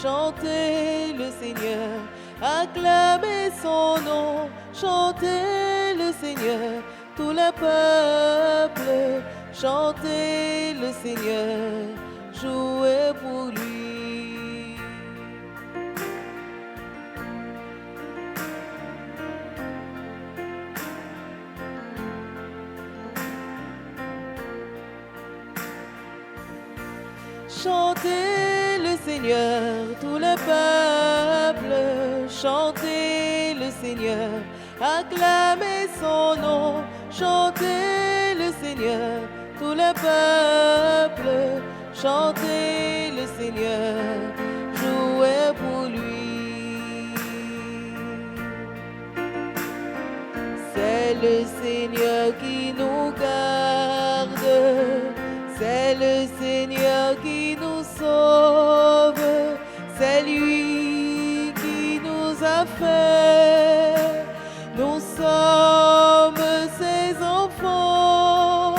Chantez le Seigneur, acclamez son nom, chantez le Seigneur, tout le peuple, chantez le Seigneur, jouez pour lui. Chantez le Seigneur, tout le peuple, chantez le Seigneur, acclamez son nom, chantez le Seigneur, tout le peuple, chantez le Seigneur, jouez pour lui. C'est le Seigneur qui nous garde, c'est le Seigneur qui nous sauve, c'est lui qui nous a fait. Nous sommes ses enfants.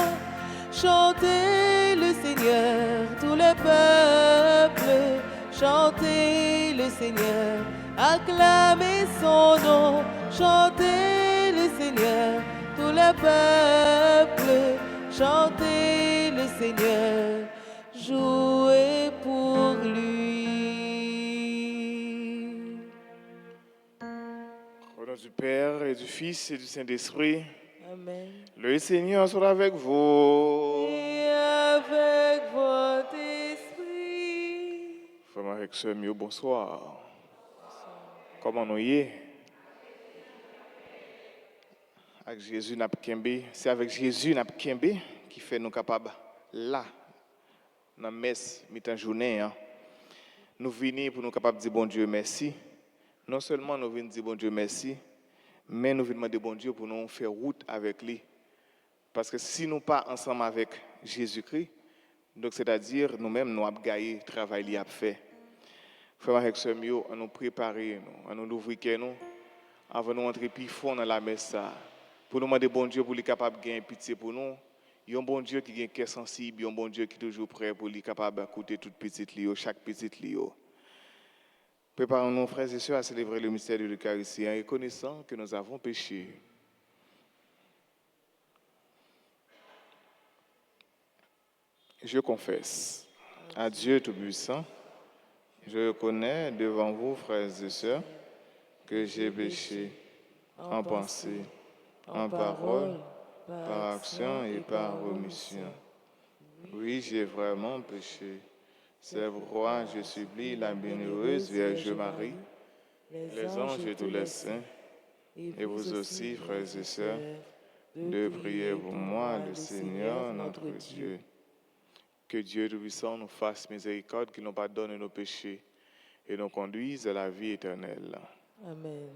Chantez le Seigneur, tout le peuple, chantez le Seigneur, acclamez son nom, chantez le Seigneur, tout le peuple, chantez le Seigneur, jouez pour lui. Au nom du Père et du Fils et du Saint-Esprit, Amen. le Seigneur soit avec vous. Et avec votre esprit. Frère Marek, sœur Mio, bonsoir. Comment nous y est? Avec Jésus n'a kembe, c'est avec Jésus n'a kembe qui fait nous capables là dans la messe mi-temps journée nous venons pour nous capables de dire bon Dieu merci. Non seulement nous venons dire bon Dieu merci, mais nous venons demander bon Dieu pour nous faire route avec lui. Parce que si nous pas ensemble avec Jésus-Christ, donc c'est-à-dire nous-mêmes nous avons gagné le travail qu'il a fait. Frère avec ce mieux, à nous préparer, à nous ouvrir nous avant de nous entrer plus fort dans la messe pour nous demander bon Dieu pour lui capable de gagner pitié pour nous. Il y a un bon Dieu qui est cœur sensible, il y a un bon Dieu qui est toujours prêt pour lui capable d'écouter toute petite lio, chaque petite lio. Préparons-nous, frères et sœurs, à célébrer le mystère de l'Eucharistie en reconnaissant que nous avons péché. Je confesse à Dieu Tout-Puissant, je reconnais devant vous, frères et sœurs, que j'ai péché en pensée, en parole, par action et par omission. Oui, j'ai vraiment péché. C'est pourquoi je supplie la bienheureuse Vierge Marie, les anges et tous les saints, et vous aussi, frères et sœurs, de prier pour moi, le Seigneur, notre Dieu. Que Dieu Tout-Puissant nous fasse miséricorde, qu'il nous pardonne nos péchés et nous conduise à la vie éternelle. Amen.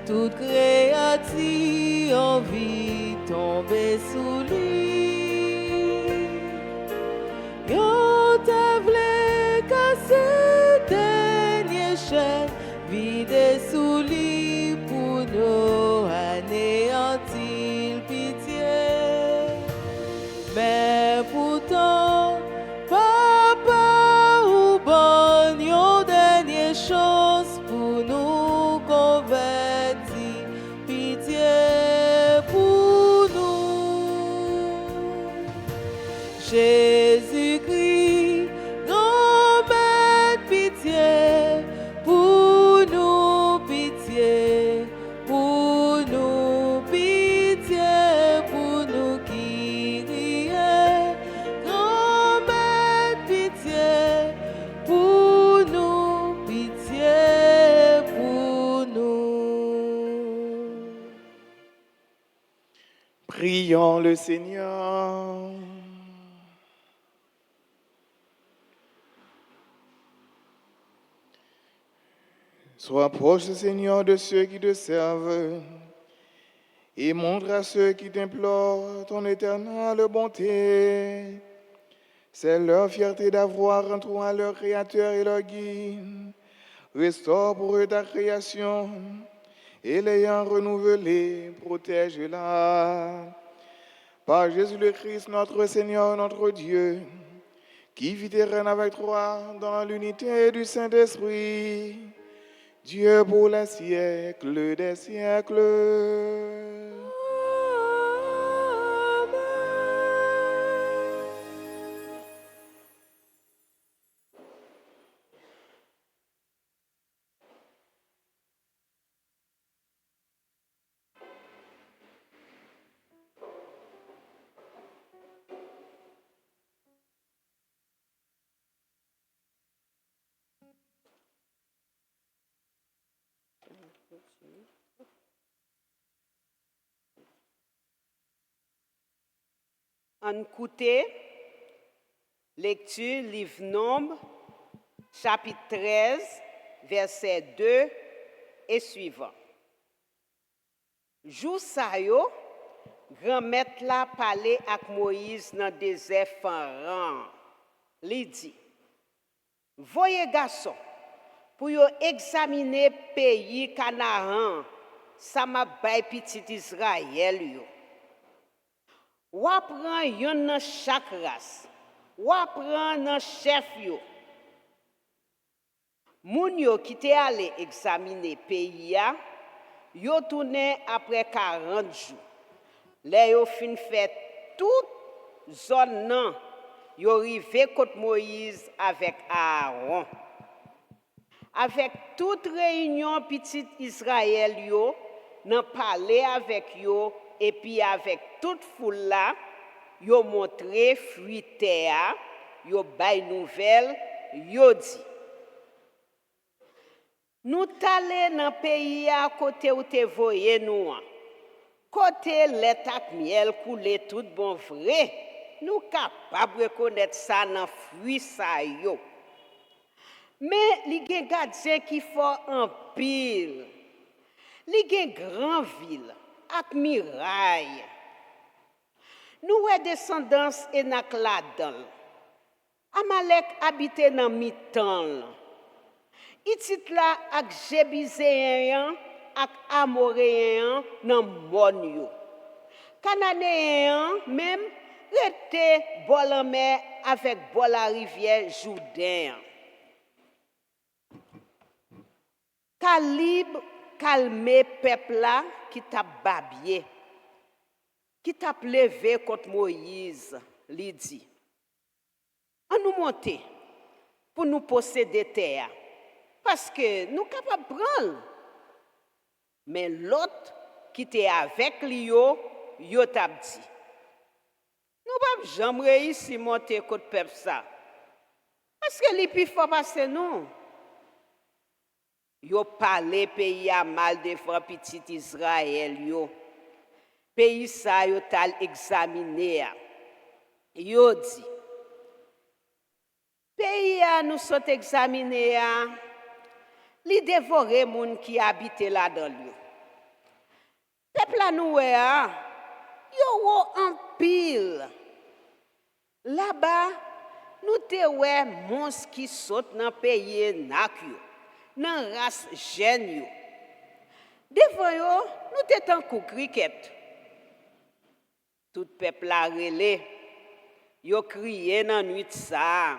Toute créature envie tomber sous lui. Yo te vle casser dernier chaîne, vide sous lui pour nous anéantir pitié. Mais pourtant, papa ou bon, yo dernière chance pour nous convaincre. Jésus-Christ, non mais pitié pour nous, pitié pour nous, pitié pour nous qui rions. Prions le Seigneur. Sois proche, Seigneur, de ceux qui te servent et montre à ceux qui t'implorent ton éternelle bonté. C'est leur fierté d'avoir en toi leur Créateur et leur guide. Restaure pour eux ta création et l'ayant renouvelée, protège-la. Par Jésus le Christ, notre Seigneur, notre Dieu, qui vit et règne avec toi dans l'unité du Saint-Esprit, Dieu pour les siècles des siècles. En écoute, lecture livre Nombre, chapitre 13, verset 2 et suivant. Jou sa yo, grand-maître la parlé avec Moïse dans le désert Faran. Li dit, voyez garçon, pour yo examiner pays Canaan, ça m'a bay petit Israël yo. Ou apprend yon nan chaque race, ou apprend nan chef yo. Moun yo qui te allé examiner pays ya, yo tourné après 40 jours. Les yo fin fait toute zone nan, yo rivé contre Moïse avec Aaron. Avec toute réunion petit Israël yo, nan parler avec yo et puis avec toute foule là, yo montré fruit terre, yo bay nouvelle, yo dit. Nous t'allons dans le pays à côté où te voyez nous. Côté lait ak miel coulé tout bon vrai. Nous capables de reconnaître ça dans fruit ça yo. Mais li gen gardien qui fort en pile. Li gen grand ville ak miraille. Nous wè descendance Enak la-dan. Amalek habite dans mi-temps. Itit la ak Jebizéen ak Amoréen dans mon yo. Cananéen même rete bol en mer avec bol la rivière Jourdain. Calib calme peuple là qui t'a babie, qui t'a levé contre Moïse, li dit. On nous monter pour nous posséder terre, parce que nous capables de prendre. Mais l'autre qui était avec lui, yo t'a dit. Nous ne jamais réussir monter contre peuple ça. Parce que les plus fort passer nous. Yo parlé pays à mal devant petit Israël yo. Pays ça yo tal examiné. Yo dit. Pays à nous sont examiné li dévorer moun qui habite là dans lui. Peuple à nous yo en pile. Là-bas nous te wè monstre qui saute dans pays nak yo. Nan race jeune yo. Devant yo, nous t'étant kou cricket. Tout peuple a relé. Yo crié nan nuit ça.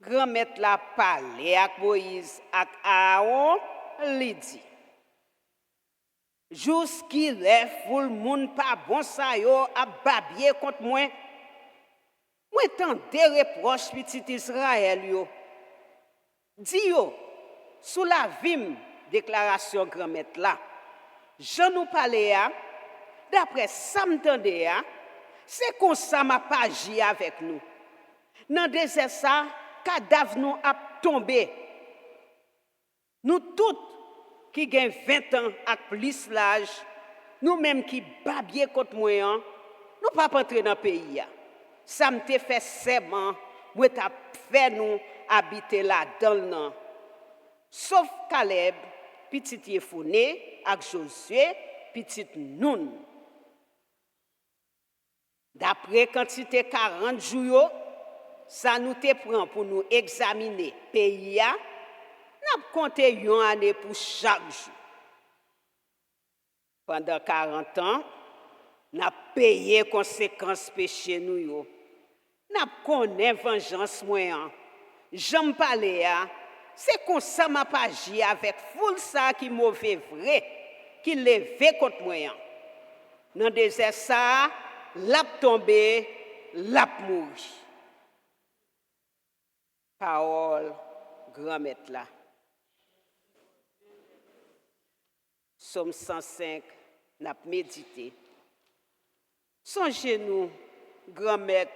Grand-maître la parlé avec Moïse ak Aaron, li dit. Jusqu'il est foule moun pa bon sa yo a babye contre moi. Moi tant de reproches petit Israël yo. Dis yo, sous la vim déclaration grand-maître là, je nous parlais, d'après ça m'tendait, c'est comme ça m'a pas agi avec nous. Dans le désert ça, cadavre nous a tombé. Nous toutes qui gagnent 20 ans à plus l'âge, nous-mêmes qui babier contre moi, hein, nous pas entrer dans le pays. Ça me fait serment, moi t'a fait nous habiter là-dedans. Sauf Caleb, petit Yefune, et Josué, petit Nun. D'après quantité 40 jours, ça nous te prend pour nous examiner le pays. Nous avons compté une année pour chaque jour. Pendant 40 ans, nous avons payé les conséquences péché nous. Nous avons connu vengeance moyen. J'aime parler, c'est comme ça m'a pas agi avec foule ça qui mauvais vrai, qui levé contre moi. Dans le désert ça, l'a tombé, l'a mouru. Parole grand-maître là. Somme 105, n'a médité. Songez-nous, grand-maître,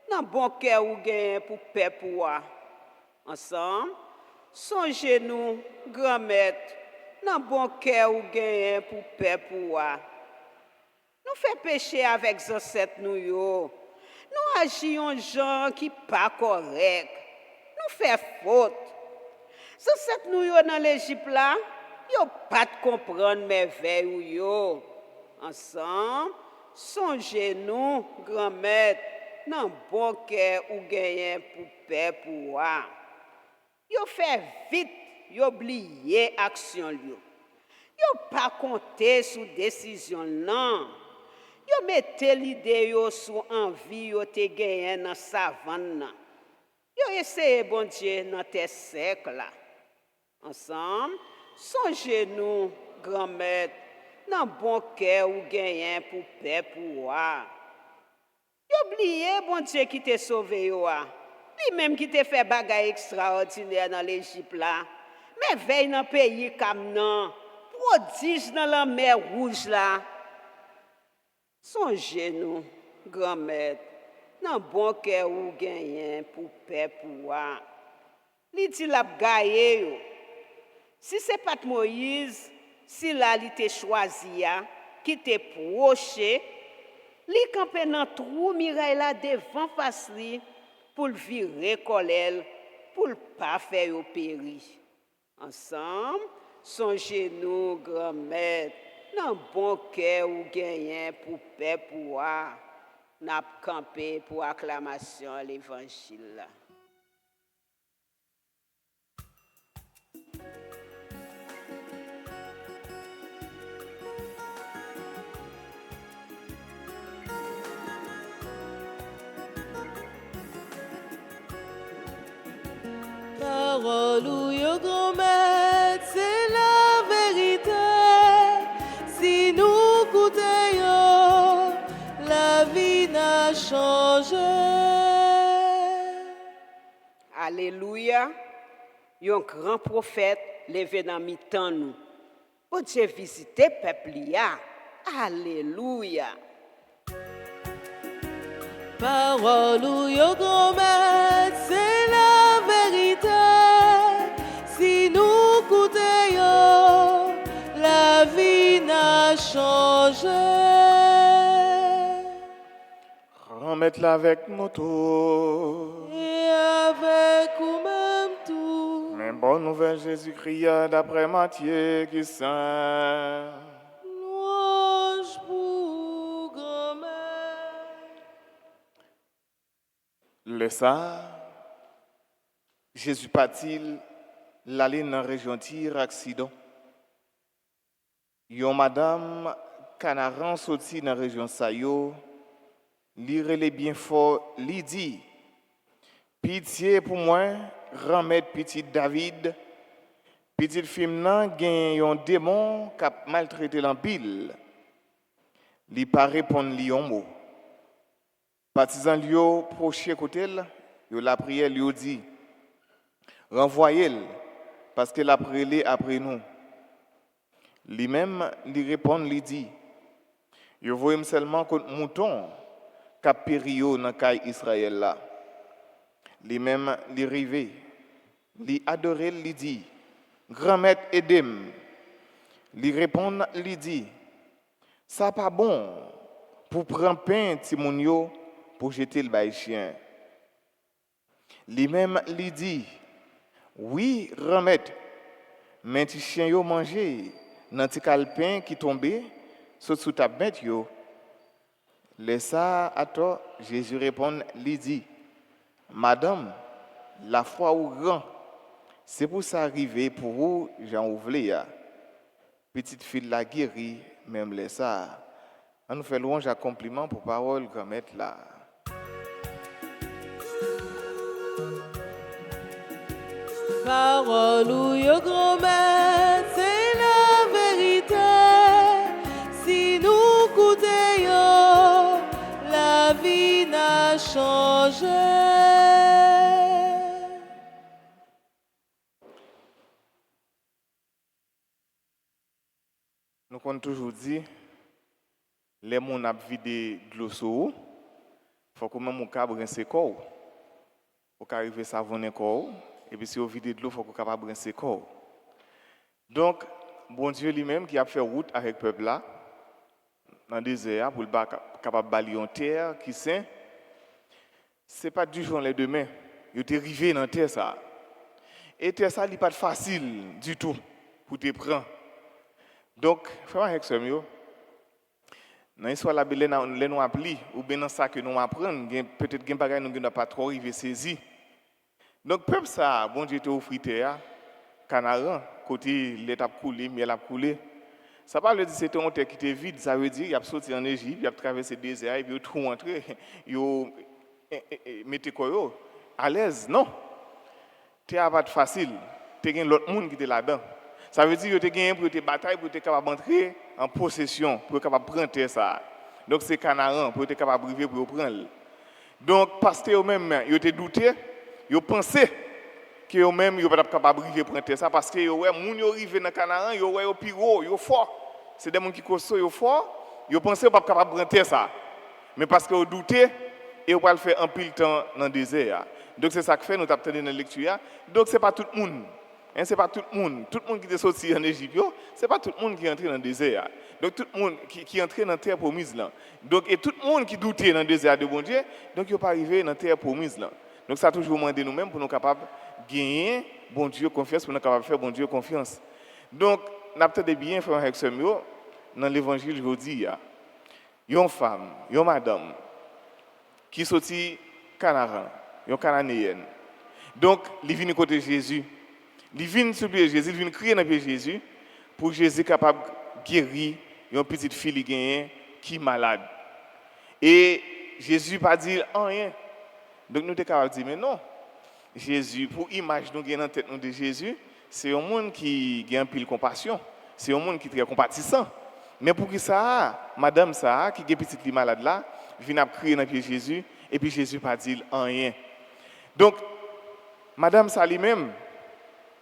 dans bon cœur ou gain pour paix pour ensemble. Songez-nous, grand-maître, dans bon cœur ou gain pour paix pour nous fait pécher avec les ancêtres nous yo. Nous agions gens qui pas correct. Nous fait faute. Les ancêtres nous yo dans l'Égypte là, yo pas de comprendre merveille ou yo. Ensemble, songez-nous, grand-maître, dans bon cœur ou gain pour paix pour yo fait vite, yo oublié action yo. Yo pas compter sur décision non. Yo mettez l'idée yo sous envie yo te gagné dans savane. Yo essayé bon Dieu dans tes siècles là. Ensemble, songez-nous grand-mère dans bon cœur ou gagné pour paix pour Yo oublié bon Dieu qui t'a sauvé yo. Lui-même qui t'a fait bagaille extraordinaire dans l'Égypte là. Mais veille dans pays comme non, prodige dans la mer rouge là. Songez-nous, grand-mère, dans bon cœur ou gagné pour paix pour Li dit la gaye yo. Si c'est pas Moïse, si la li te choisi qui te proche, li campé dans trou Mireille là devant face li pour virer colère, pour pas faire yo périr. Ensemble, songez-nous, grand-mère, dans bon cœur ou gagné pour paix pour n'a campé pour acclamation à l'évangile. Parole ou yo grand-mère, c'est la vérité. Si nous goûtons, la vie n'a changé. Alléluia. Un grand prophète levé dans mi-temps nous. Pour Dieu visiter peuple ya. Alléluia. Parole ou yo grand-mère, c'est la vérité. Si nous goûtons, la vie n'a changé. Remettre-la avec nous tous. Et avec vous-même tout. Mais bonne nouvelle Jésus-Christ d'après Matthieu qui saint. Louange pour grand-mère. Le ça, Jésus partit l'aller dans la région Tyr accident. Yon madame Canaran sorti dans la région Sayo, lire les bien fort, li dit, pitié pour moi, remettre petit David, petit femme nan gen yon démon qui a maltraité l'empile. Li pas répondre li yon mot. Partisan li yo proche côté yo la prière li yo dit renvoyez-le parce que la prélé après nous. Lui-même lui répond lui dit yo voyem seulement contre mouton qu'a péri yo dans caille Israël là. Lui-même lui rivé lui adorer lui dit grand maître aidez-moi. Lui répond lui dit Ça pas bon pour prendre pain ti moun yo pour jeter le bail chien. Lui-même lui dit oui, remettre mais ti chien yo manger nan ti calepin qui tombé sous ta bête yo. Laisse ça à toi, Jésus répond, lui dit Madame, la foi ou grand, c'est pour ça arriver pour vous, Jean Ouvlé. Petite fille la guérie, même laisse ça. On nous fait louange à compliment pour parole qu'on met là. Parole ou yo grand-mère, c'est la vérité. Si nous coûtons, la vie n'a changé. Nous avons toujours dit, les gens ont vidé de l'eau sur eux, il faut que même on cabre rincer corps. Pour arriver à savonner corps, et puis si on vide de l'eau, il faut qu'on capable rincer corps. Donc, bon Dieu lui-même qui a fait route avec le peuple là, dans le désert, pour le capable de balayer en terre, qui sait, ce n'est pas du jour au lendemain. Il est arrivé dans la terre ça. Et terre ça, n'est pas facile du tout pour te prendre. Donc, frère avec ce mieux, dans l'histoire de la Bible, nous appelons, ou bien dans ça que nous apprenons, peut-être que nous n'avons pas trop arrivé saisi. Donc, peuple ça, bon Dieu te offert terre, canaran, côté l'étape coulée, miel a coulé. Ça ne veut pas dire que c'était une terre qui était vide, ça veut dire qu'il a sorti en Égypte, il a traversé le désert, il a tout rentré, il a mis quoi à l'aise. Non, terre n'est pas facile, il y a l'autre monde qui était là-dedans. Ça veut dire que tu as gagné pour te bataille, pour être capable d'entrer en possession, pour être capable de prendre ça. Donc c'est Canaan, pour être capable de vivre, pour prendre. Donc, parce que eux-mêmes, ils ont douté, ils ont pensé que eux-mêmes, ils ne sont pas capables de prendre ça, parce que les gens qui arrivent dans Canaan, ils sont plus gros, ils sont forts. C'est des gens qui sont forts, ils sont forts, ils ont pensé qu'ils ne sont pas capables de prendre ça. Mais parce qu'ils ont douté, ils ont pas le faire en pile temps dans le désert. Donc c'est ça que fait, nous avons dans la lecture. Donc ce n'est pas tout le monde. Ce n'est pas tout le monde. Tout le monde qui est sorti en Égypte, ce n'est pas tout le monde qui est entré dans le désert. Donc tout le monde qui est entré dans la terre promise. Là. Donc, et tout le monde qui doutait dans le désert de bon Dieu, donc il n'est pas arrivé dans la terre promise. Là. Donc ça a toujours demandé nous-mêmes pour nous capables de gagner bon Dieu confiance, pour nous capables de faire bon Dieu confiance. Donc, nous avons peut-être bien fait avec ce mot dans l'évangile aujourd'hui. Il y a une femme, une madame qui est sortie Canaan, une cananéenne. Donc, elle vient côté Jésus. Il vient sur le Jésus, il vient crier dans le Jésus pour que Jésus soit capable de guérir une petite fille qui est malade. Et Jésus n'a pas dit rien. Donc nous sommes capables de dire, mais non. Jésus, pour l'image nous avons dans la tête de Jésus, c'est un monde qui a un pile compassion. C'est un monde qui est très compatissant. Mais pour qui ça, madame ça, qui est une petite malade là, vient crier dans le Jésus, et puis Jésus n'a pas dit rien. Donc, madame ça lui-même,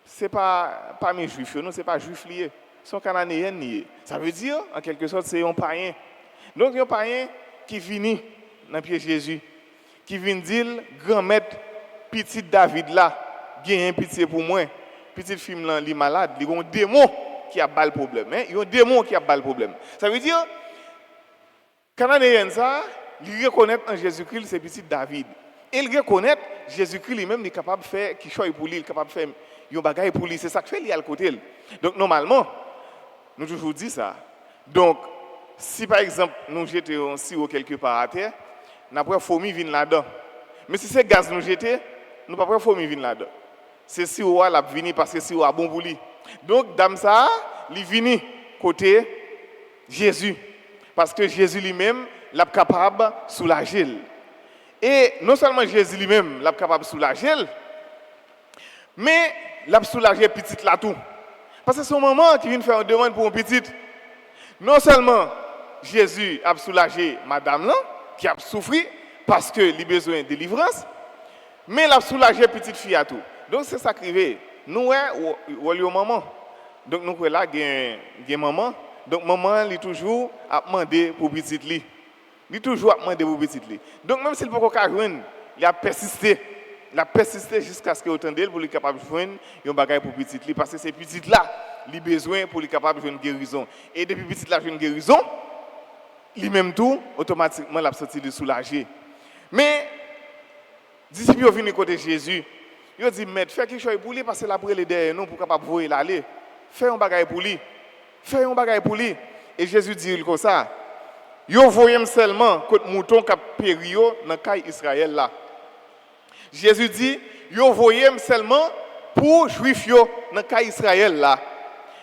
ce n'est pas mes juifs, non, ce n'est pas juif lié. Sont cananéens liés. Ça veut dire, en quelque sorte, c'est un païen. Donc, il y a un païen qui vient dans le pied de Jésus, qui vient dire, grand-maître, petit David là, gagne pitié pour moi. Petite fille là, elle est malade, il y a un démon qui a le problème. Il y a un démon qui a le problème. Ça veut dire, cananéen ça, il reconnaît en Jésus-Christ, c'est petit David. Et il reconnaît Jésus-Christ lui-même, il est capable de faire quelque chose pour lui, il est capable de faire un bagage pour lui. C'est ça que fait, il est à côté. Donc, normalement, nous toujours dit ça. Donc, si par exemple, nous jetons un sirop quelque part à terre, nous n'avons pas fourmi vient là-dedans. Mais si c'est gaz nous jeter, nous n'avons pas fourmi vient là-dedans. C'est sirop là vient parce que sirop a bon pour lui. Donc, dame ça, il vient côté Jésus. Parce que Jésus lui-même, il est capable de soulager. Et non seulement Jésus lui-même, il est capable de soulager, mais il a soulagé petite là tout. Parce que c'est un moment qui vient faire une demande pour une petite. Non seulement Jésus a soulagé madame là, qui a souffert parce qu'il a besoin de délivrance, mais il a soulagé petite fille à tout. Donc c'est ça qui arrive. Nous, on est au maman. Donc nous, là, il y a maman. Donc maman, il toujours a demandé pour petite li. Il toujours a demandé pour petite li. Donc même s'il ne peut pas joindre, il a persisté. Il a persisté jusqu'à ce qu'il ait entendu pour être capable de joindre un bagage pour petite li. Parce que c'est petite là, il a besoin pour être capable de jouer une guérison. Et depuis petite là, jouer une guérison, lui-même tout, automatiquement, il a senti de soulager. Mais, disciples viennent côté Jésus. Ils dit, maître, fais quelque chose pour lui, parce que là, pour les derrière nous, pour capable voir l'aller. Fais un bagage pour lui. Fais un bagage pour lui. Et Jésus dit comme ça. Yo voyez seulement contre mouton qui a péri dans le cas Israël là. Jésus dit, yo voyez seulement pour juifs yo dans le cas Israël là.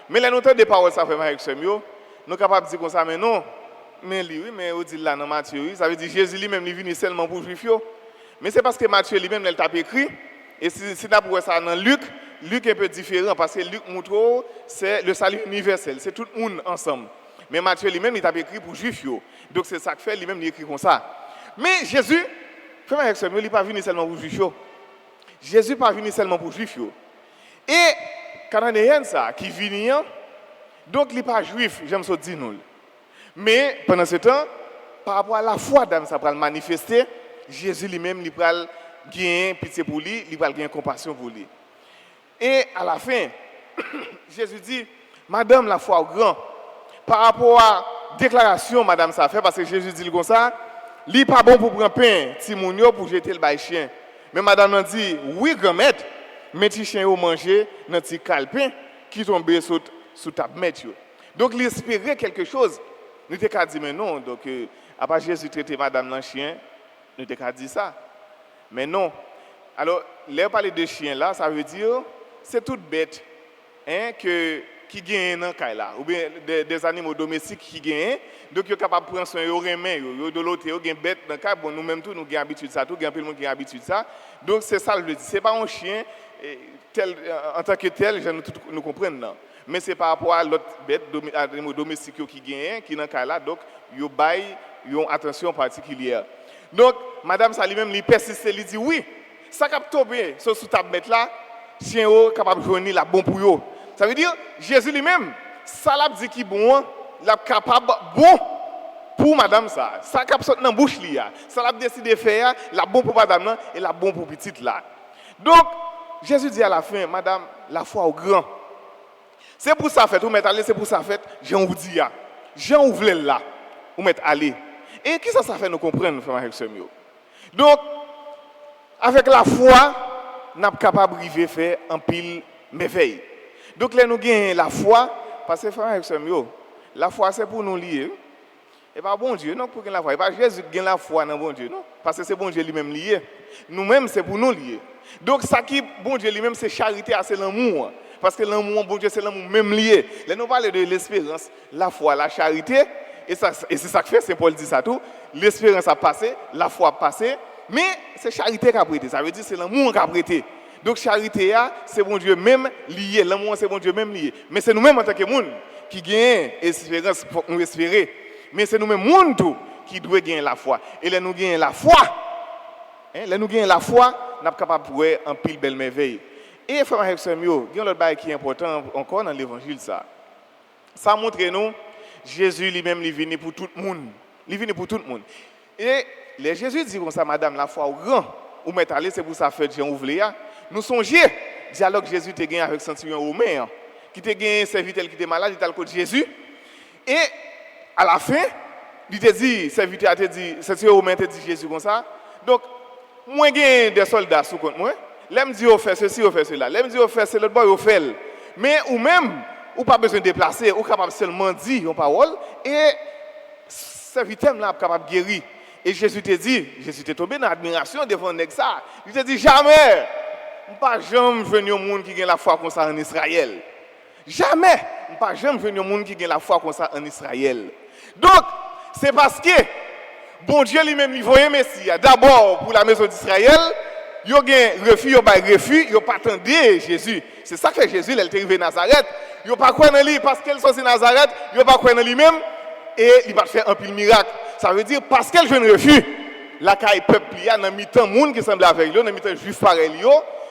Mais là, nous avons des paroles, ça fait avec ce mieux. Nous sommes capables de dire comme ça, mais non. Mais lui, oui, mais on dit là dans Matthieu, ça veut dire Jésus lui-même, il vient seulement pour juifs yo. Mais c'est parce que Matthieu lui-même, il t'a écrit. Et si nous avons ça dans Luc, Luc est un peu différent parce que Luc montre c'est le salut universel, c'est tout le monde ensemble. Mais Matthieu lui-même, il t'a écrit pour juifs. Donc c'est ça que fait, lui-même, il écrit comme ça. Mais Jésus, il n'est pas venu seulement pour juifs. Jésus n'est pas venu seulement pour juifs. Et Canadien, ça, qui vient, donc il n'est pas juif, j'aime ça dire nous. Mais pendant ce temps, par rapport à la foi d'âme, ça va le manifester, Jésus lui-même, il va gagner pitié pour lui, il va gagner compassion pour lui. Et à la fin, Jésus dit, Madame, la foi au grand, par rapport à la déclaration, Madame, ça fait, parce que Jésus dit comme ça, il n'est pas bon pour prendre pain, Timounio, pour jeter le bail chien. Mais Madame a dit, oui, grand-maître, mais les chiens ont mangé dans petit calepin qui tombe sous ta maître. Donc, il espérait quelque chose. Nous t'avons dit, mais non, donc, à part Jésus traiter Madame dans chien, nous t'avons dit ça. Mais non. Alors, là, parler de chien là, ça veut dire, c'est toute bête hein, qui gagne dans le là, ou bien des animaux domestiques qui gagnent. Donc, ils sont capables de prendre soin de main, de l'autre, ils ont bête dans le cas. Bon, nous-mêmes, nous avons habitude ça, tout, il y a plein de monde qui a habitude ça. Donc, c'est ça, je le dis. Ce n'est pas un chien tel, en tant que tel, nous comprenons. Non. Mais c'est par rapport à l'autre bête, animaux domestiques qui gagnent, qui dans le cas là, donc, ils ont attention particulière. Donc, Madame Salim, elle persiste, elle dit oui, ça cap tomber sous ta bête là, chien capable de joindre la bon pour eux. Ça veut dire, Jésus lui-même, ça l'a dit qui bon, l'a capable bon pour Madame ça. Ça cap sorti dans bouche li, ça l'a décidé de faire, la bon pour Madame là et la bon pour petite là. Donc, Jésus dit à la fin, Madame, la foi au grand. C'est pour ça fait, vous mettez aller, c'est pour ça fait, Jean vous dit Jean ouvre là, vous mettez aller. Et qui ça fait nous comprendre, nous faisons avec ce mieux. Donc, avec la foi, nous sommes capables de faire un pile merveille. Donc, là, nous gagnons la foi, parce que frère avec ce mieux, la foi, c'est pour nous lier. Et pas bon Dieu, non, pour gagner la foi. Et pas Jésus qui gagne la foi dans bon Dieu, non. Parce que c'est bon Dieu lui-même lié. Nous-mêmes, c'est pour nous lier. Donc, ça qui bon Dieu lui-même, c'est charité, c'est l'amour. Parce que l'amour, bon Dieu, c'est l'amour même lié. Là, nous parlons de l'espérance, la foi, la charité. Et c'est ça que fait, Saint Paul dit ça tout. L'espérance a passé, la foi a passé. Mais c'est charité qui a prêté. Ça veut dire que c'est l'amour qui a prêté. Donc, charité, c'est bon Dieu même lié. L'amour, c'est bon Dieu même lié. Mais c'est nous-mêmes en tant que monde qui gagnons l'espérance pour nous espérer. Mais c'est nous-mêmes monde tout qui doit gagner la foi. Et là, nous gagnons la foi. Là, nous gagnons la foi, nous sommes capables de voir un pile belle merveille. Et frère et sœurs, il y a un autre bail qui est important encore dans l'évangile. Ça montre nous, Jésus lui-même, il est venu pour tout le monde. Il est venu pour tout le monde. Et les Jésus dit comme ça, Madame, la foi au grand, ou mettez allé, c'est pour ça que Jean ouvert. Nous songeons, dialogue Jésus a gagné avec centurion romain, qui a gagné un serviteur qui était malade, il était à côté de Jésus. Et à la fin, il te dit, serviteur te dit, centurion romain te dit Jésus comme ça. Donc, moi, j'ai des soldats sous compte moi. L'aime dit, on fait ceci, on fait cela. L'aime dit, on fait cela, l'autre boy, on fait. Mais ou même, ou pas besoin de déplacer, ou capable seulement dire une parole, et serviteur là capable de guérir. Et Jésus te dit, Jésus t'est tombé dans l'admiration devant ça. Il te dit, jamais, pas jamais venir au monde qui gagne la foi comme ça en Israël. Jamais, pas jamais venir au monde qui gagne la foi comme ça en Israël. Donc, c'est parce que, bon Dieu lui-même, il voyait Messie. D'abord, pour la maison d'Israël, il y a un refus, il y a un refus, il n'y a pas attendu Jésus. C'est ça que fait Jésus, il est arrivé à Nazareth. Il n'y a pas quoi dans lui, parce qu'elle sont à Nazareth, il n'y a pas quoi dans lui-même, et il va faire un pile miracle. Ça veut dire, parce qu'elle joue un refus, la caille peuple, il y a un mi-temps monde qui semble avec lui, un mi-temps juif pareil,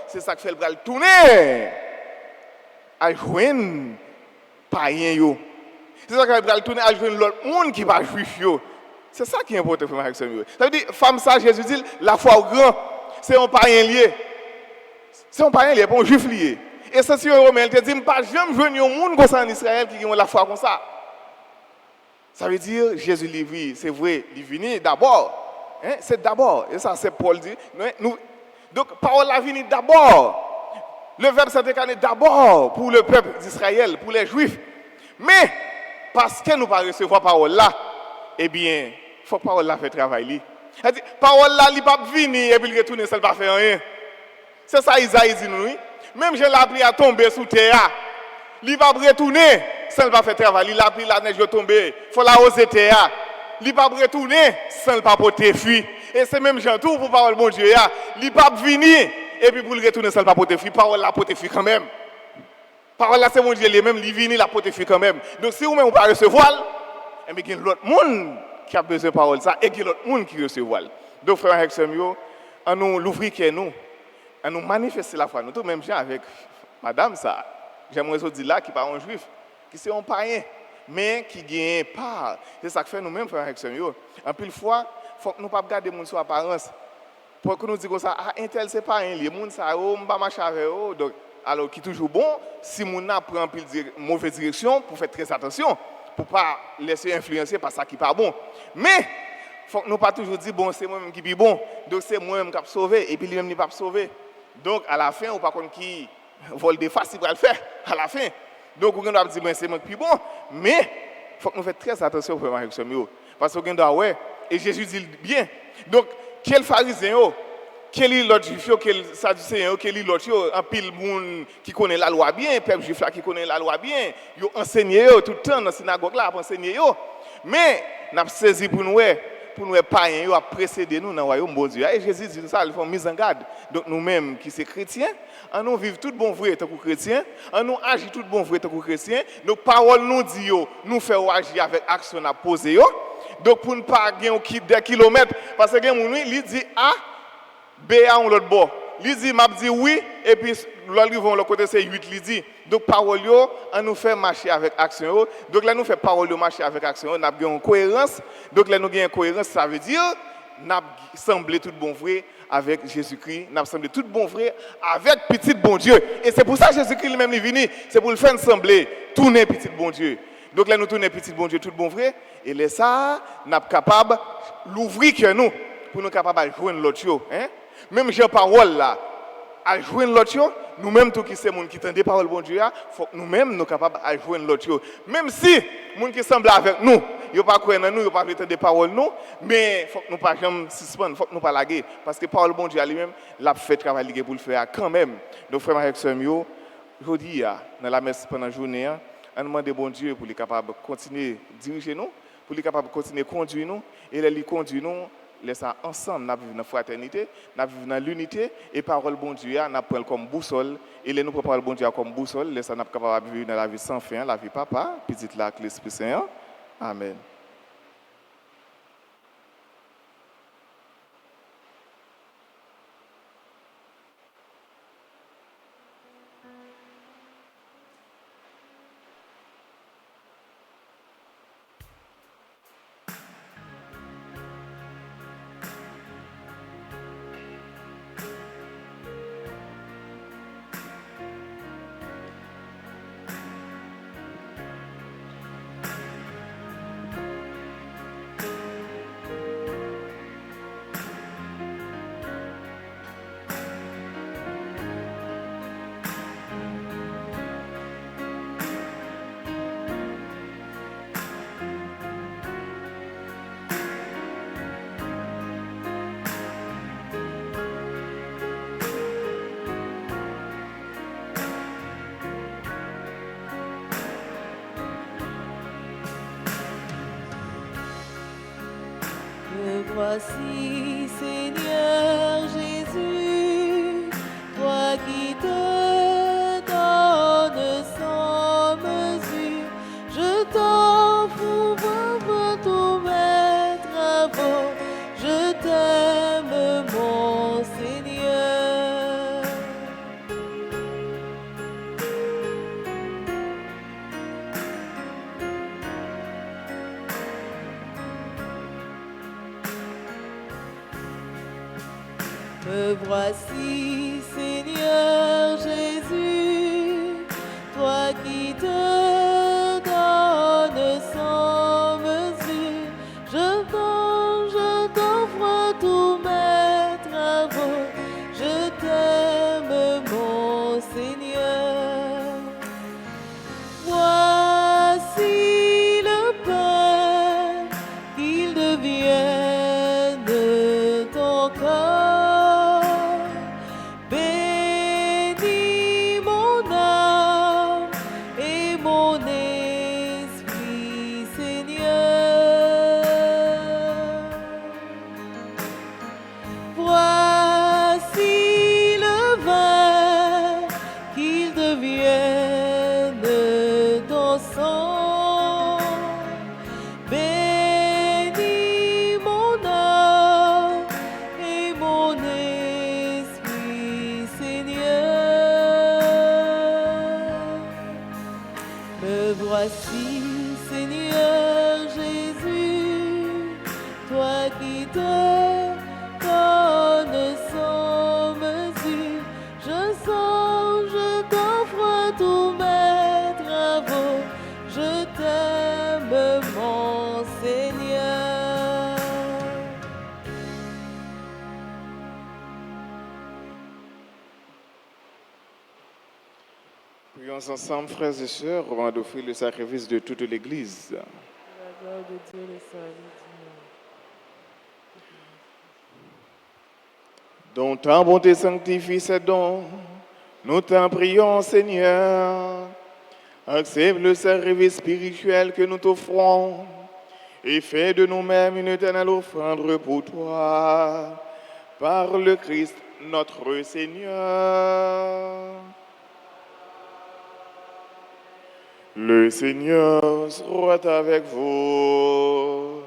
c'est ça que fait le bras tourner. À joindre païen. C'est ça que fait le bras tourner, à joindre l'autre monde qui va juif. C'est ça qui est important pour moi. Ça veut dire, femme ça, Jésus dit, la foi au grand, c'est un païen lié. C'est un païen lié, pas un juif lié. Et ça, si on remet, elle te dit, pas jamais venir au monde comme ça en Israël qui a la foi comme ça. Ça veut dire, Jésus livre, c'est vrai, il vient d'abord. Hein? C'est d'abord. Et ça, c'est Paul dit. Donc, parole la vient d'abord. Le verbe s'est incarné d'abord pour le peuple d'Israël, pour les Juifs. Mais, parce que nous ne pas recevoir parole là, eh bien, il faut que parole là fait travail. Parole là, il ne peut pas venir et puis il retourne, ça ne va pas faire rien. C'est ça Isaïe dit nous. Même je l'ai à tomber sous terre, il va retourner, ça ne va pas faire travail. Il a pris la neige de tomber, il faut la oser terre. Il va retourner, ça ne va pas porter fuir. Et c'est même gens tout pour parole bon Dieu. Il va venir et puis pour le retourner, ça ne va pas porter fuir. Parole là porter fuir quand même. Parole là c'est mon Dieu lui-même, il vient la porter fuir quand même. Donc si vous même vous pas recevoir, et bien il y a l'autre monde qui a besoin de parole ça et il y a l'autre monde qui recevoir. Donc frère avec Samuel, on nous l'ouvrir que nous, on nous manifester la foi nous tout même gens avec madame ça. J'aimerais dire là qui pas un juif, qui c'est un païen mais qui gagne pas. C'est ça que fait nous-mêmes frère avec Samuel. En pile fois, faut que nous pas regarder monde sur apparence. Pour que nous disions ça, ah intel c'est pas un, les monde ça on pas marcher avec eux. Donc alors qui est toujours bon si mon a prend pile mauvaise direction pour faire très attention pour pas laisser influencer par ça qui pas bon. Mais faut que nous pas toujours dire bon c'est moi même qui est bon. Donc c'est moi même qui a sauvé et puis lui même il pas sauvé. Donc à la fin ou pas contre qui vol de face il va le faire à la fin. Donc on doit dire ben c'est moi qui est bon mais faut que nous fassions très attention pour avec ce mieux parce qu'on doit ouais et Jésus dit bien. Donc quel pharisien quel est l'autre juif, quel sadducéen, quel est l'autre, un pile monde qui connaît la loi bien, peuple juif là qui connaît la loi bien, ils enseigné tout le temps dans la synagogue là pour enseigner mais n'a saisi pour nous païens yo a précédé nous dans le royaume de Dieu. Et Jésus dit ça, ils font mise en garde. Donc nous-mêmes qui sommes chrétiens, on nous vivons tout bon vrai tant que chrétiens, on nous agit tout bon vrai tant que chrétiens. Donc parole nous dit nous fait agir avec action à poser Donc pour ne pas gagner des kilomètres parce que il dit A B à l'autre bord. Il dit m'a dit oui et puis l'autre vont le côté c'est 8 il dit. Donc parole yo on nous fait marcher avec action. Donc là nous fait parole de marcher avec action, on a une cohérence. Donc là nous gagnons cohérence, ça veut dire n'a semblé tout bon vrai avec Jésus-Christ, n'a semblé tout bon vrai avec petit bon Dieu. Et c'est pour ça que Jésus-Christ lui-même est venu, c'est pour le faire sembler tourner petit bon Dieu. Donc là nous tourner petit bon Dieu tout bon vrai et là ça n'a capable l'ouvrir que nous pour nous capable joindre l'autre hein. Même j'ai parole là, à joindre l'autre, nous-mêmes, tous qui sommes gens qui entendent des paroles bon Dieu, il faut que nous-mêmes nous capables de joindre l'autre. Même si les gens qui semblent avec nous, ils ne pas croire en nous, ils ne pas entendre des paroles nous, mais il faut que nous ne pas suspendre, il faut que nous ne pas laguer. Parce que la parole bon Dieu lui-même, l'a fait travailler pour le faire quand même. Donc, frère avec sœur, je dis, dans la messe pendant la journée, on demande bon Dieu pour les capable de continuer à diriger nous, pour les capable de continuer à conduire nous, et les conduire nous. Laissons ensemble, nous vivons dans la fraternité, nous vivons dans l'unité, et parole bon Dieu, nous prenons comme boussole, et nous prenons parole bon Dieu comme boussole, laissons nous capables de vivre dans la vie sans fin, la vie papa, petite la clé l'Esprit Saint. Amen. Voici, Seigneur Jésus, toi qui te donnes sans mesure, je t'offre tous mes travaux, je t'aime mon Seigneur. Me voici, Seigneur Jésus, toi qui te donnes sans mesure. voici, Seigneur Jésus, toi qui te donnes sans mesure. Je sens, je t'offre tous mes travaux. Je t'aime, mon Seigneur. Prions ensemble, frères et sœurs, avant d'offrir le sacrifice de toute l'Église. La gloire de Dieu, le salut du monde. Dont ta bonté sanctifie ces dons, nous t'en prions, Seigneur. Accepte le sacrifice spirituel que nous t'offrons et fais de nous-mêmes une éternelle offrande pour toi, par le Christ notre Seigneur. Le Seigneur soit avec vous.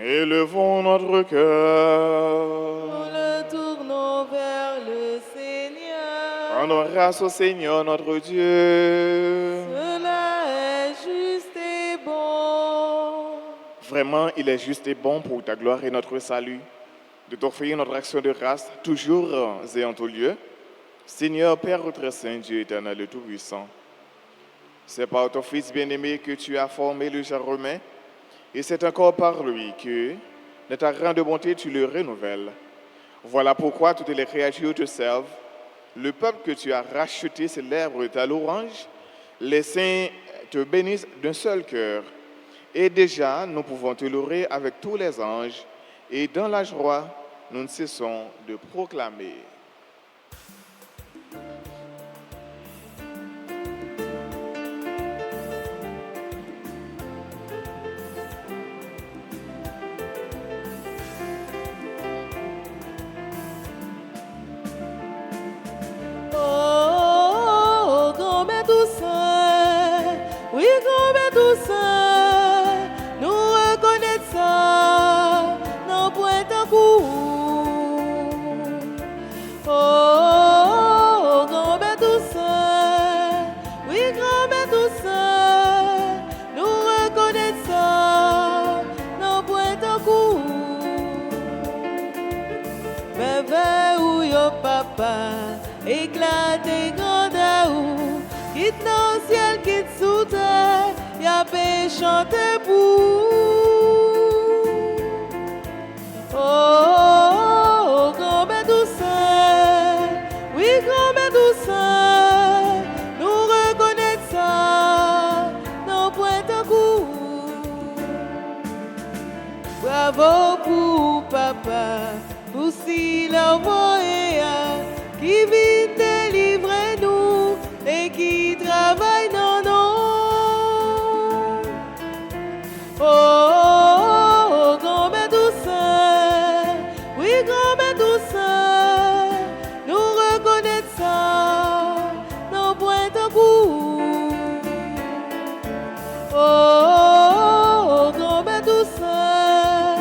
Élevons notre cœur. Nous le tournons vers le Seigneur. Rendons grâce au Seigneur notre Dieu. Cela est juste et bon. Vraiment, il est juste et bon pour ta gloire et notre salut de t'offrir notre action de grâce toujours et en tout lieu. Seigneur, Père très saint, Dieu éternel et tout-puissant, c'est par ton Fils bien-aimé que tu as formé le genre humain et c'est encore par lui que, de ta grande bonté, tu le renouvelles. Voilà pourquoi toutes les créatures te servent. Le peuple que tu as racheté célèbre ta louange. Les saints te bénissent d'un seul cœur. Et déjà, nous pouvons te louer avec tous les anges. Et dans la joie, nous ne cessons de proclamer. Oh, grand-mère douceur, oui, grand-mère douceur, nous reconnaissons ça, nos points en coup. Oh, grand-mère douceur, oui, grand-mère douceur, nous reconnaissons ça, nos points en coup. Bébé ou yo papa, éclaté grand ou, quitte dans le ciel, quitte sous terre, y'a pas chanter pour. Oh, grand-mère douceur, oui, grand-mère douceur, nous reconnaissons ça, nos points en coup. Bravo pour papa, pour s'il envoyé qui vit délivrer nous et qui travaille dans nous. Oh, grand-mère douceur, oui, grand-mère douceur, nous reconnaissons ça, nos points en coup. Oh, grand-mère douceur,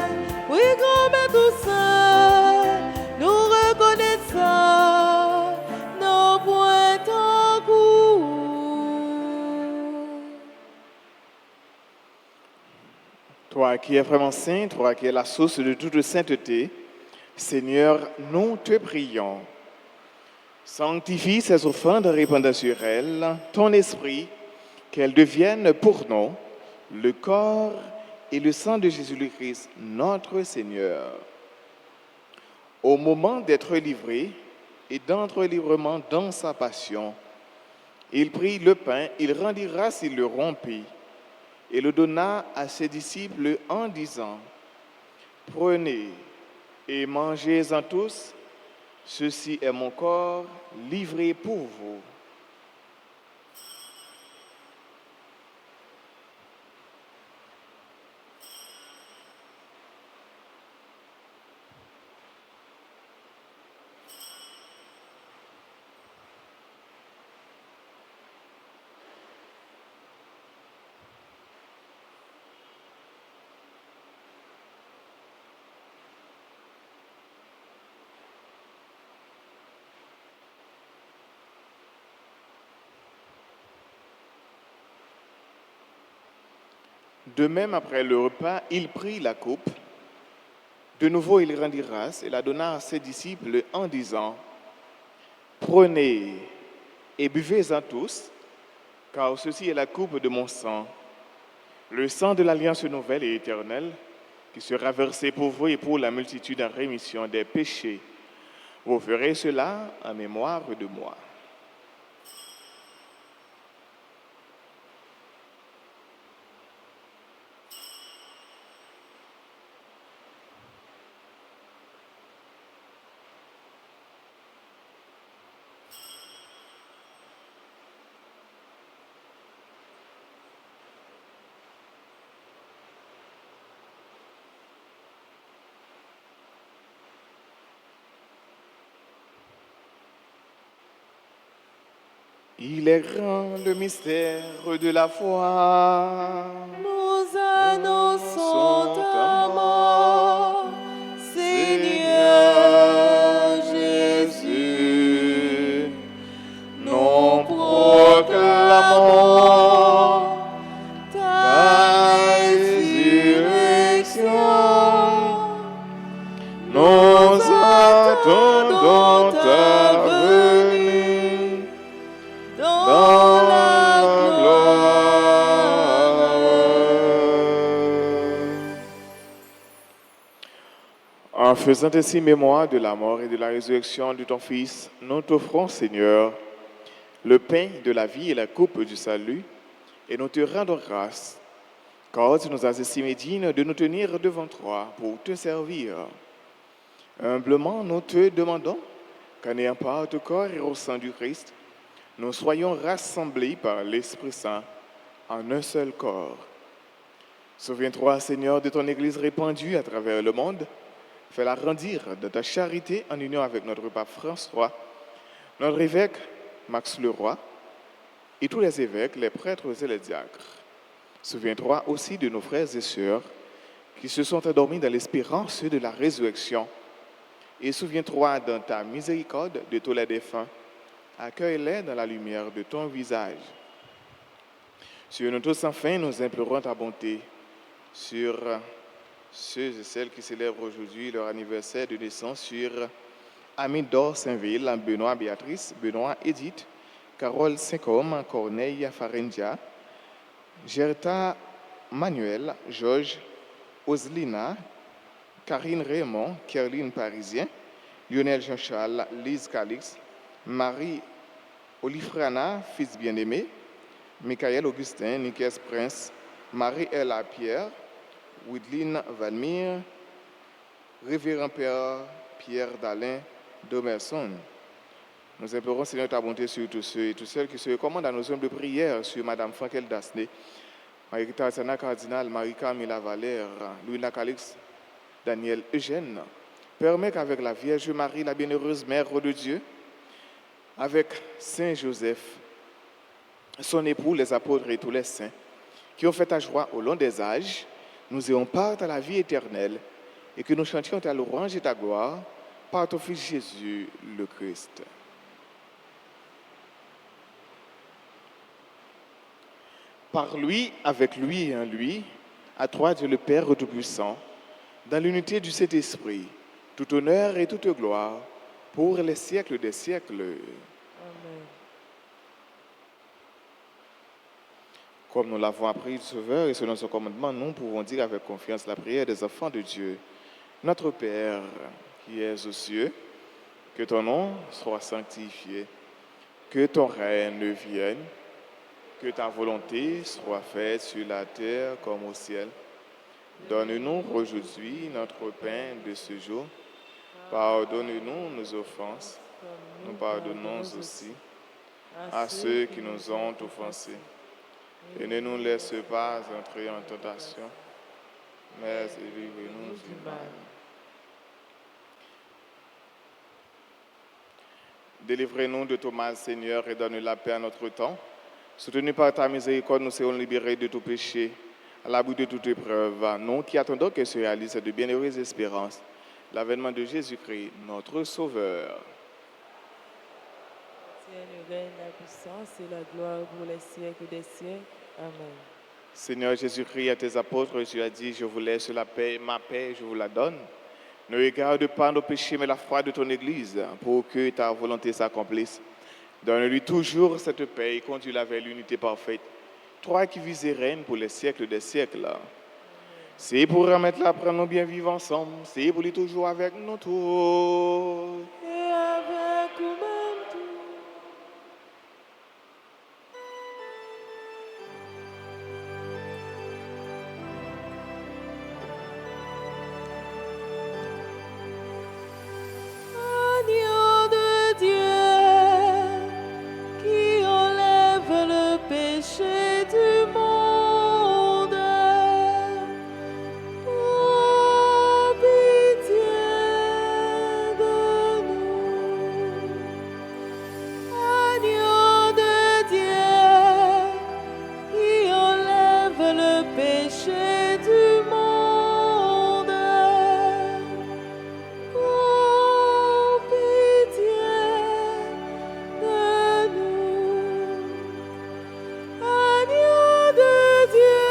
oui, grand-mère douceur, nous reconnaissons ça, nos points en coup. Toi qui es vraiment saint, toi qui es la source de toute sainteté, Seigneur, nous te prions. Sanctifie ces offrandes répandant sur elles ton esprit, qu'elles deviennent pour nous le corps et le sang de Jésus-Christ, notre Seigneur. Au moment d'être livré et d'entre-livrement dans sa passion, il prit le pain, il rendit grâce, il le rompit et le donna à ses disciples en disant, « Prenez et mangez-en tous, ceci est mon corps livré pour vous. » De même, après le repas, il prit la coupe. De nouveau, il rendit grâce et la donna à ses disciples en disant, prenez et buvez-en tous, car ceci est la coupe de mon sang, le sang de l'alliance nouvelle et éternelle, qui sera versé pour vous et pour la multitude en rémission des péchés. Vous ferez cela en mémoire de moi. Il est grand le mystère de la foi. Nous annonçons ta mort, Seigneur Jésus. Nous proclamons ta résurrection. nous attendons ta venue dans la gloire. En faisant ainsi mémoire de la mort et de la résurrection de ton Fils, nous t'offrons, Seigneur, le pain de la vie et la coupe du salut, et nous te rendons grâce, car tu nous as estimés dignes de nous tenir devant toi pour te servir. Humblement, nous te demandons qu'en ayant part au corps et au sang du Christ, nous soyons rassemblés par l'Esprit Saint en un seul corps. Souviens-toi, Seigneur, de ton Église répandue à travers le monde. Fais-la grandir de ta charité en union avec notre pape François, notre évêque Max Leroy et tous les évêques, les prêtres et les diacres. Souviens-toi aussi de nos frères et sœurs qui se sont endormis dans l'espérance de la résurrection. Et souviens-toi dans ta miséricorde de tous les défunts. Accueille-les dans la lumière de ton visage. Sur nous tous, enfin, nous implorons ta bonté sur ceux et celles qui célèbrent aujourd'hui leur anniversaire de naissance, sur Amidor Saint-Ville, Benoît Béatrice, Benoît Edith, Carole Saint-Côme, Corneille Farendia, Gerta Manuel, Georges Oslina, Karine Raymond, Kerline Parisien, Lionel Jean-Charles, Lise Calix, Marie Olifrana, fils bien-aimé, Michael Augustin, Nicaise Prince, Marie-Ella Pierre, Widline Valmire, Révérend Père Pierre Dalin Domerson. Nous implorons, Seigneur, ta bonté sur tous ceux et toutes celles qui se recommandent à nos hommes de prière, sur Madame Frankel Dasné, Marie-Rita Arsena Cardinal, Marie-Camilla Valère, Louis Calix, Daniel Eugène. Permets qu'avec la Vierge Marie, la bienheureuse Mère de Dieu, avec Saint Joseph, son époux, les apôtres et tous les saints, qui ont fait ta joie au long des âges, nous ayons part à la vie éternelle et que nous chantions ta louange et ta gloire par ton Fils Jésus, le Christ. Par lui, avec lui et en lui, à toi Dieu le Père Tout-Puissant, dans l'unité du Saint-Esprit, tout honneur et toute gloire pour les siècles des siècles. Amen. Comme nous l'avons appris du Sauveur et selon son commandement, nous pouvons dire avec confiance la prière des enfants de Dieu. Notre Père, qui es aux cieux, que ton nom soit sanctifié, que ton règne vienne, que ta volonté soit faite sur la terre comme au ciel. Donne-nous aujourd'hui notre pain de ce jour. Pardonne-nous nos offenses. Nous pardonnons aussi à ceux qui nous ont offensés. Et ne nous laisse pas entrer en tentation, mais délivre-nous du mal. Délivrez-nous de tout mal, Seigneur, et donne la paix à notre temps. Soutenus par ta miséricorde, nous serons libérés de tout péché, à l'abri de toute épreuve. Nous qui attendons que se réalise de bienheureuses espérances, l'avènement de Jésus-Christ, notre Sauveur. Tiens le règne, la puissance et la gloire pour les siècles des siècles. Amen. Seigneur Jésus-Christ, à tes apôtres, tu as dit, je vous laisse la paix, ma paix, je vous la donne. Ne regarde pas nos péchés, mais la foi de ton Église, pour que ta volonté s'accomplisse. Donne-lui toujours cette paix et conduis-la vers l'unité parfaite. Toi qui vis et règnes pour les siècles des siècles. C'est pour remettre la prendre nous bien vivre ensemble. C'est pour lui toujours avec nous tous. Et avec nous-mêmes tout. Agneau de Dieu, qui enlève le péché du monde, oh, pitié de nous. Agneau de Dieu, qui enlève le péché du monde, oh, pitié de nous. Agneau de Dieu,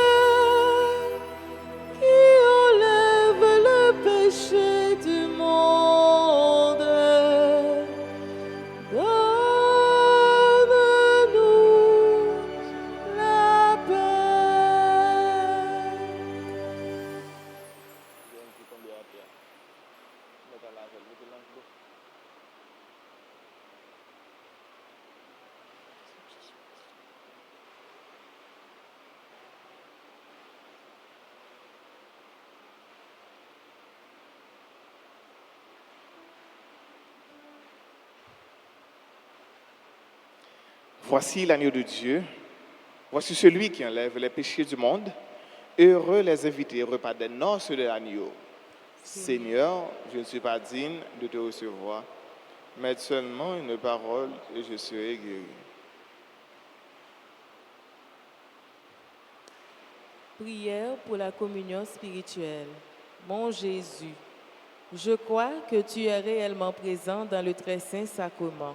qui enlève le péché du monde, donne-nous la paix. Voici l'agneau de Dieu. Voici celui qui enlève les péchés du monde. Heureux les invités au repas des noces de l'agneau. Seigneur, je ne suis pas digne de te recevoir, mais seulement une parole et je serai guéri. Prière pour la communion spirituelle. Mon Jésus, je crois que tu es réellement présent dans le très saint sacrement.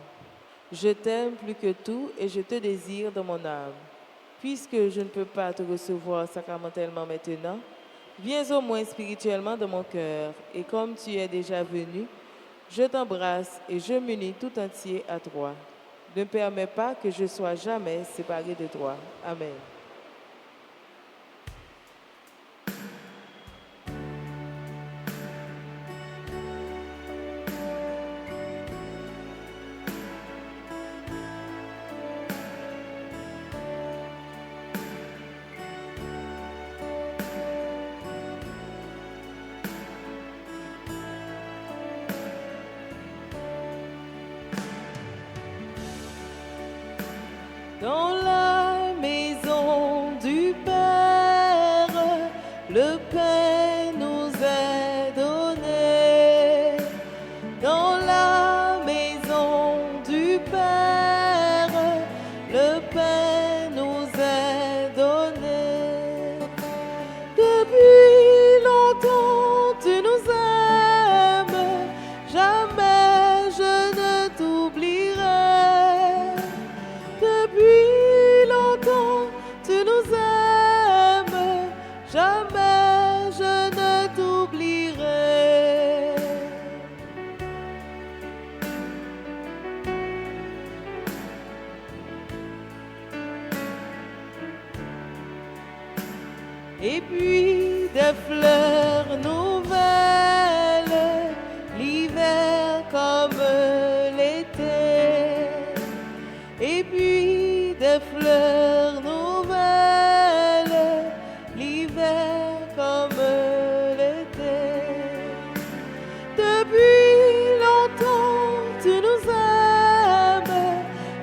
Je t'aime plus que tout et je te désire dans mon âme. Puisque je ne peux pas te recevoir sacramentellement maintenant, viens au moins spirituellement dans mon cœur et comme tu es déjà venu, je t'embrasse et je m'unis tout entier à toi. Ne permets pas que je sois jamais séparé de toi. Amen. Dans la maison du Père, le pain nous est donné. Dans la maison du Père, le pain nous est donné. Depuis longtemps tu nous aimes, jamais je ne t'oublierai. Depuis longtemps, tu nous aimes, jamais je ne t'oublierai. Et puis des fleurs nouvelles, l'hiver comme l'été. Et puis des fleurs nouvelles, l'hiver comme l'été. Depuis longtemps tu nous aimes,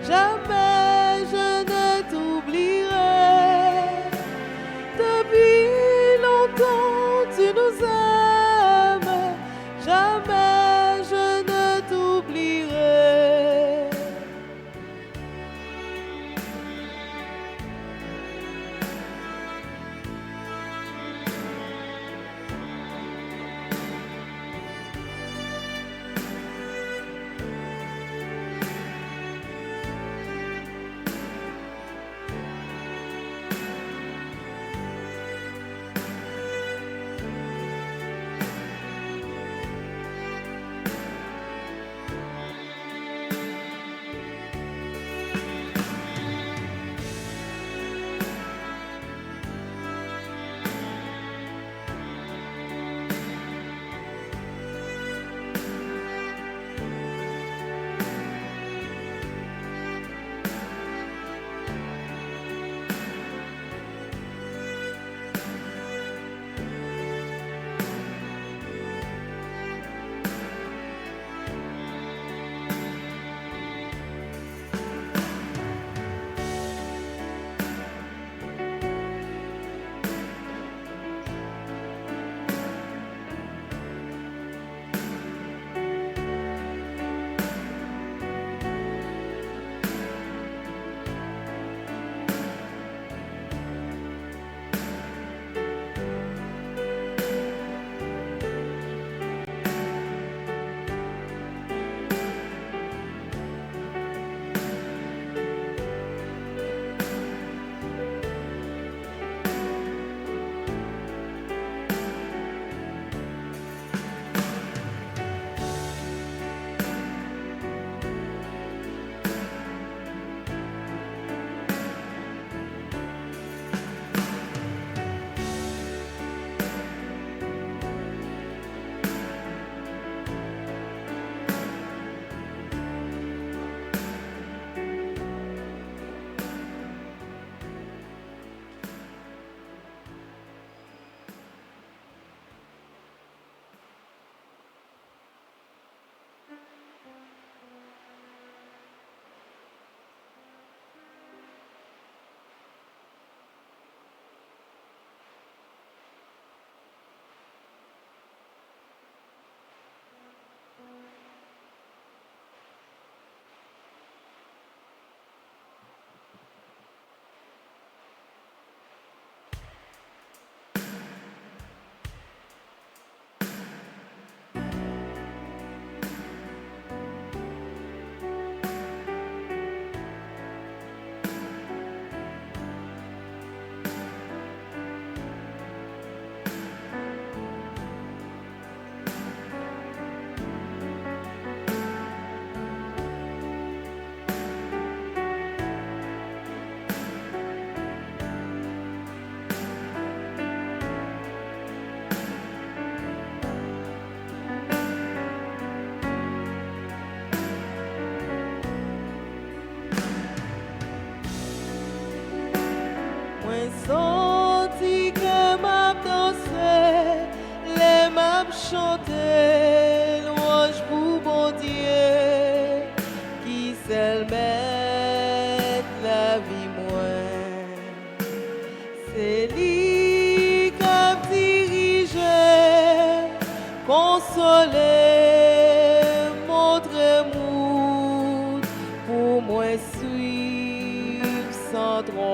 jamais je ne t'oublierai. Depuis longtemps tu nous aimes, jamais je ne t'oublierai.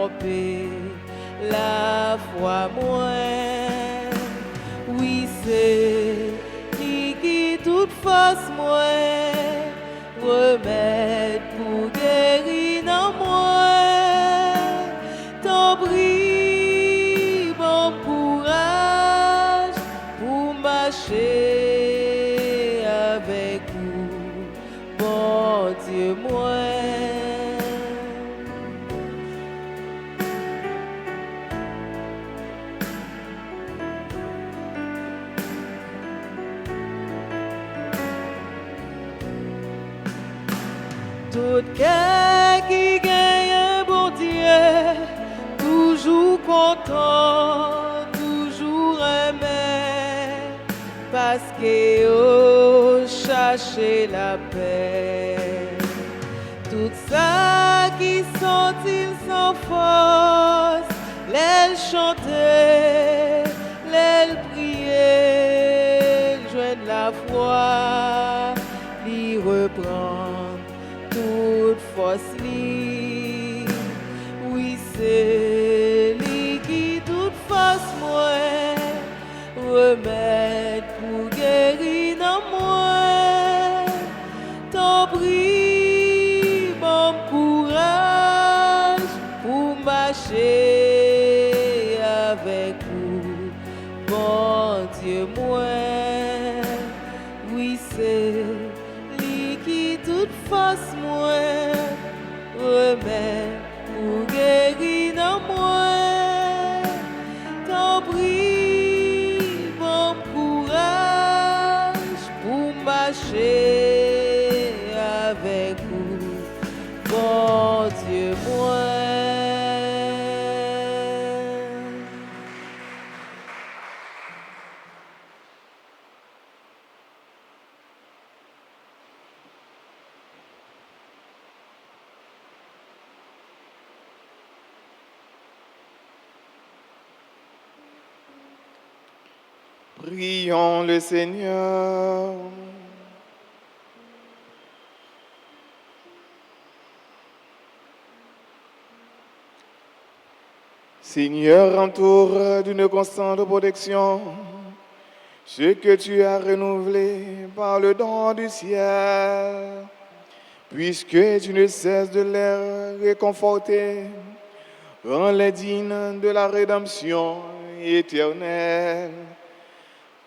camper la foi moins. Oui, c'est lui qui toute force moins, remède pour guérir dans moi. T'en prie, bon courage pour marcher avec vous, bon Dieu moi. Tout cœur qui gagne un bon Dieu, toujours content, toujours aimé, parce que chercher la paix. Tout ça qui sont-ils sans force, l'aile chanter, l'aile prier, joindre la foi, l'y reprendre toute force li. Oui, c'est lui qui toute force moi, remède pour guérir dans moi. T'en prie, bon courage pour marcher avec vous, bon Dieu moi. Oui, c'est lui qui toute force moi, remède pour guérir dans moi. T'en prie, bon courage pour marcher avec vous, bon Dieu moi. Prions le Seigneur. Seigneur, entoure d'une constante protection ce que tu as renouvelé par le don du ciel, puisque tu ne cesses de les réconforter, rends-les dignes de la rédemption éternelle.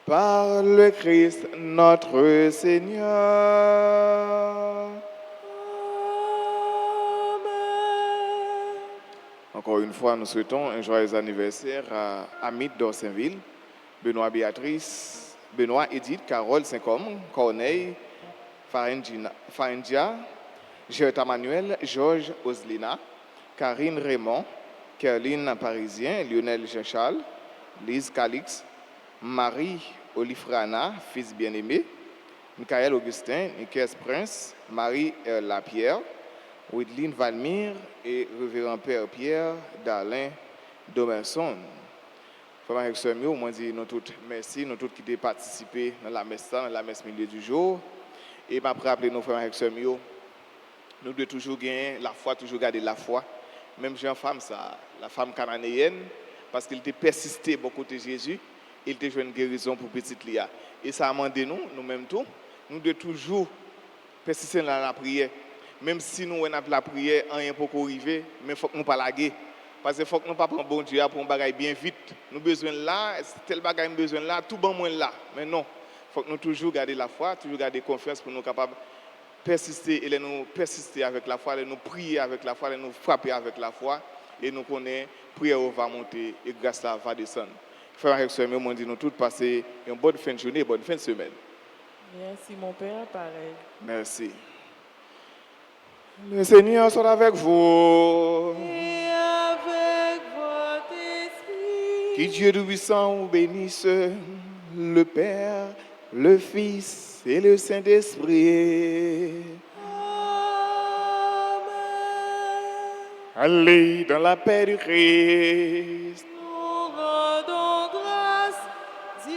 Par le Christ notre Seigneur. Amen. Encore une fois, nous souhaitons un joyeux anniversaire à Amit d'Orsainville, Benoît Béatrice, Benoît Edith, Carole Saint-Côme, Corneille, Farindia, Gerta Manuel, Georges Oslina, Karine Raymond, Caroline Parisien, Lionel Jean-Charles, Lise Calix, Marie Olifrana, fils bien-aimé, Michael Augustin, Nicaise Prince, Marie Lapierre, Widline Valmire et Révérend Père Pierre Darlin Domerson. Frère et sœurs, moi dis nous toutes merci, nous toutes qui avons participé dans la messe milieu du jour. Et après rappeler nos frères et sœurs, nous devons toujours gagner la foi, toujours garder la foi. Même jeune femme, ça, la femme cananéenne, parce qu'il était persisté beaucoup de Jésus. Il te joue une guérison pour petite Lia. Et ça a demandé nous-mêmes tout, nous devons toujours persister dans la prière. Même si nous avons la prière, rien pour arriver, mais il faut que nous ne pas laguer. Parce qu'il faut que nous ne pas prendre bon Dieu pour un bagage bien vite. Nous avons besoin là, tel bagage besoin là, tout bon moins là. Mais non, il faut que nous toujours garder la foi, toujours garder confiance pour nous capables de persister et nous persister avec la foi, nous prier avec la foi, nous frapper avec la foi et nous connaissons, prière va monter et grâce là va descendre. Frères et sœurs, moi dis nous tous passer une bonne fin de journée, bonne fin de semaine. Merci mon Père, pareil. Merci. Le Seigneur soit avec vous. Et avec votre esprit. Que Dieu Tout-Puissant vous bénisse, le Père, le Fils et le Saint-Esprit. Amen. Allez dans la paix du Christ. Nous rendons grâce, Dieu.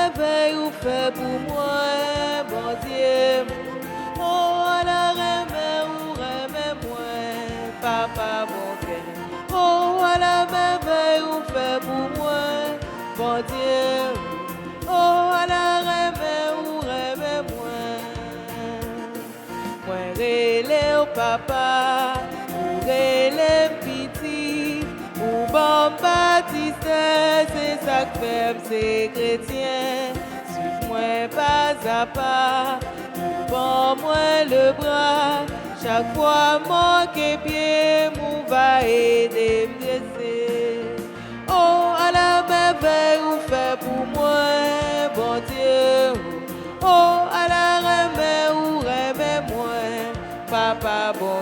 merveille ou fait pour moi, bon Dieu. Oh, à la remets moi, papa bon Dieu. Oh, à la merveille ou fait pour moi, bon Dieu. Oh, à la remets moi. Moi relève papa, ou relève petit, ou bon baptiste, c'est ça que fait, c'est chrétien. Suis-moi pas à pas, prends moi le bras, chaque fois manque pied, mou va aider me dresser. Oh, à la merveille ou fait pour moi, bon Dieu. Oh, à la remets ou remets moi, papa bon